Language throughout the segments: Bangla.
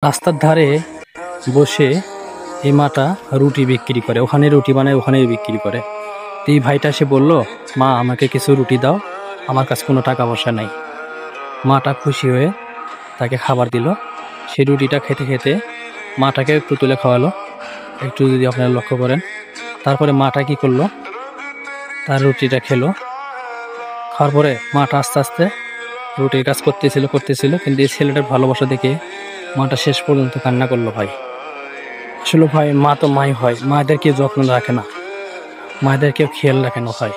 রাস্তার ধারে বসে এই মাটা রুটি বিক্রি করে, ওখানে রুটি বানায়, ওখানেই বিক্রি করে। তো এই ভাইটা এসে বলল, মা আমাকে কিছু রুটি দাও, আমার কাছে কোনো টাকা পয়সা নাই। মাটা খুশি হয়ে তাকে খাবার দিল। সেই রুটিটা খেতে খেতে মাটাকে একটু তুলে খাওয়ালো, একটু যদি আপনারা লক্ষ্য করেন। তারপরে মাটা কি করলো, তার রুটিটা খেলো। খাওয়ার পরে মাটা আস্তে আস্তে রুটির কাজ করতেছিল, কিন্তু এই ছেলেটার ভালোবাসা দেখে মাটা শেষ পর্যন্ত কান্না করলো। ভাই আসলে ভাই, মা তো মাই হয়, মায়েদেরকে যত্ন রাখে না, মায়েদেরকে খেয়াল রাখে না ভাই।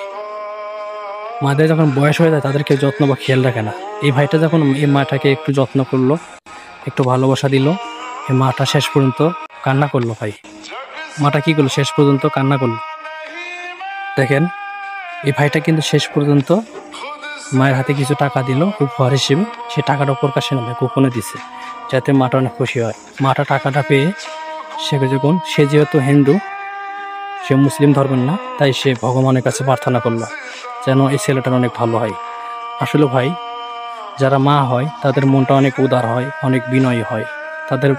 মায়েদের যখন বয়স হয়ে যায় তাদেরকে যত্ন বা খেয়াল রাখে না। এই ভাইটা যখন এই মাটাকে একটু যত্ন করলো, একটু ভালোবাসা দিল, এই মাটা শেষ পর্যন্ত কান্না করলো। ভাই মাটা কি করলো, শেষ পর্যন্ত কান্না করলো। দেখেন, এই ভাইটা কিন্তু শেষ পর্যন্ত মায়ের হাতে কিছু টাকা দিল উপহার হিসেবে। সে টাকাটা প্রকাশে নামে গোপনে দিছে, যাতে মাটা অনেক খুশি হয়। মাটা টাকাটা পেয়ে সে যেহেতু হিন্দু, সে মুসলিম ধর্মের না, তাই সে ভগবানের কাছে প্রার্থনা করলো যেন এই ছেলেটার অনেক ভালো হয়। আসলে ভাই, যারা মা হয় তাদের মনটা অনেক উদার হয়, অনেক বিনয়ী হয়, তাদের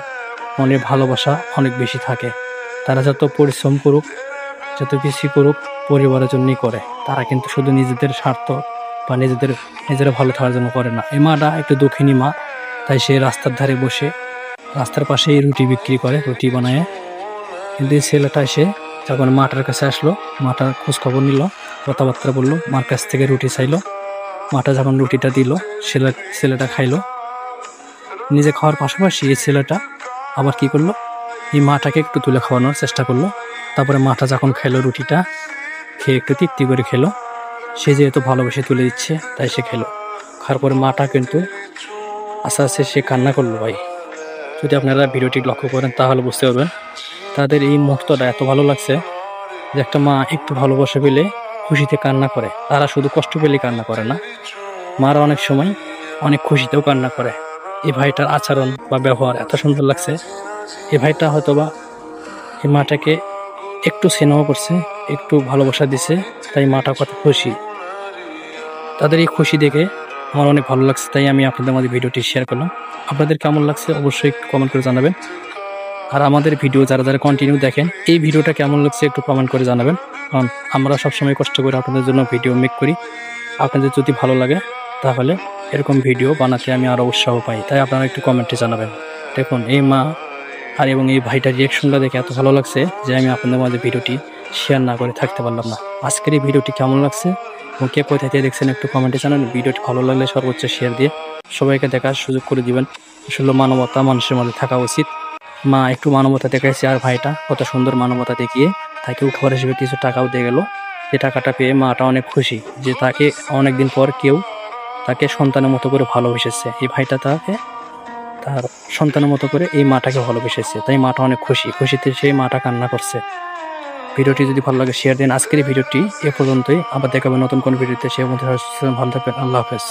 মনে ভালোবাসা অনেক বেশি থাকে। তারা যত পরিশ্রম করুক, যত কিছু করুক, পরিবারের জন্যই করে। তারা কিন্তু শুধু নিজেদের স্বার্থ বা নিজেরা ভালো থাকার জন্য করে না। এই মাটা একটু দক্ষিণী মা, তাই সে রাস্তার ধারে বসে রাস্তার পাশেই রুটি বিক্রি করে, রুটি বানায়। কিন্তু এই ছেলেটা এসে যখন মাটার কাছে আসলো, মাটার খোঁজ খবর নিল, কথাবার্তা বললো, মার কাছ থেকে রুটি চাইলো। মাটা যখন রুটিটা দিল, ছেলেটা খাইলো। নিজে খাওয়ার পাশাপাশি এই ছেলেটা আবার কি করলো, এই মাটাকে একটু তুলে খাওয়ানোর চেষ্টা করলো। তারপরে মাটা যখন খেলো, রুটিটা খেয়ে একটু তৃপ্তি করে খেলো। সে যেহেতু ভালোবেসে তুলে দিচ্ছে, তাই সে খেলো। খাওয়ার পরে মাটা কিন্তু আস্তে আস্তে সে কান্না করলো। ভাই যদি আপনারা ভিডিওটি লক্ষ্য করেন তাহলে বুঝতে পারবেন তাদের এই মুহূর্তটা এত ভালো লাগছে যে একটা মা একটু ভালোবাসা পেলে খুশিতে কান্না করে। তারা শুধু কষ্ট পেলে কান্না করে না, মারা অনেক সময় অনেক খুশিতেও কান্না করে। এই ভাইটার আচরণ বা ব্যবহার এত সুন্দর লাগছে। এই ভাইটা হয়তোবা এই মাটাকে একটু স্নেহ করছে, একটু ভালোবাসা দিছে, তাই মাটা কত খুশি। তাদের এই খুশি দেখে আমার অনেক ভালো লাগছে, তাই আমি আপনাদের মধ্যে ভিডিওটি শেয়ার করলাম। আপনাদের কেমন লাগছে অবশ্যই একটু কমেন্ট করে জানাবেন। আর আমাদের ভিডিও যারা কন্টিনিউ দেখেন, এই ভিডিওটা কেমন লাগছে একটু কমেন্ট করে জানাবেন। কারণ আমরা সবসময় কষ্ট করে আপনাদের জন্য ভিডিও মেক করি। আপনাদের যদি ভালো লাগে তাহলে এরকম ভিডিও বানাতে আমি আরও উৎসাহ পাই, তাই আপনারা একটু কমেন্টে জানাবেন। দেখুন এই মা এবং এই ভাইটার রিয়াকশনটা দেখে এত ভালো লাগছে যে আমি আপনাদের মাঝে ভিডিওটি শেয়ার না করে থাকতে পারলাম না। আজকের এই ভিডিওটি কেমন লাগছে এবং কে কোথায় থেকে দেখছেন একটু কমেন্টে জানান। ভিডিওটি ভালো লাগলে সর্বোচ্চ শেয়ার দিয়ে সবাইকে দেখার সুযোগ করে দিবেন। আসলে মানবতা মানুষের মধ্যে থাকা উচিত। মা একটু মানবতা দেখাইছে, আর ভাইটা কত সুন্দর মানবতা দেখিয়ে তাকে উপহার হিসেবে কিছু টাকাও দিয়ে গেল। যে টাকাটা পেয়ে মাটা অনেক খুশি যে তাকে অনেকদিন পর কেউ তাকে সন্তানের মতো করে ভালোবেসেছে। এই ভাইটা তার সন্তানের মতো করে এই মাটাকে ভালোবেসেছে, তাই মাটা অনেক খুশিতে সেই মাটা কান্না করছে। ভিডিওটি যদি ভালো লাগে শেয়ার দিন। আজকের এই ভিডিওটি এ পর্যন্তই, আবার দেখাবেন নতুন কোন ভিডিওতে। সে মধ্যে ভালো থাকবেন। আল্লাহ হাফেজ।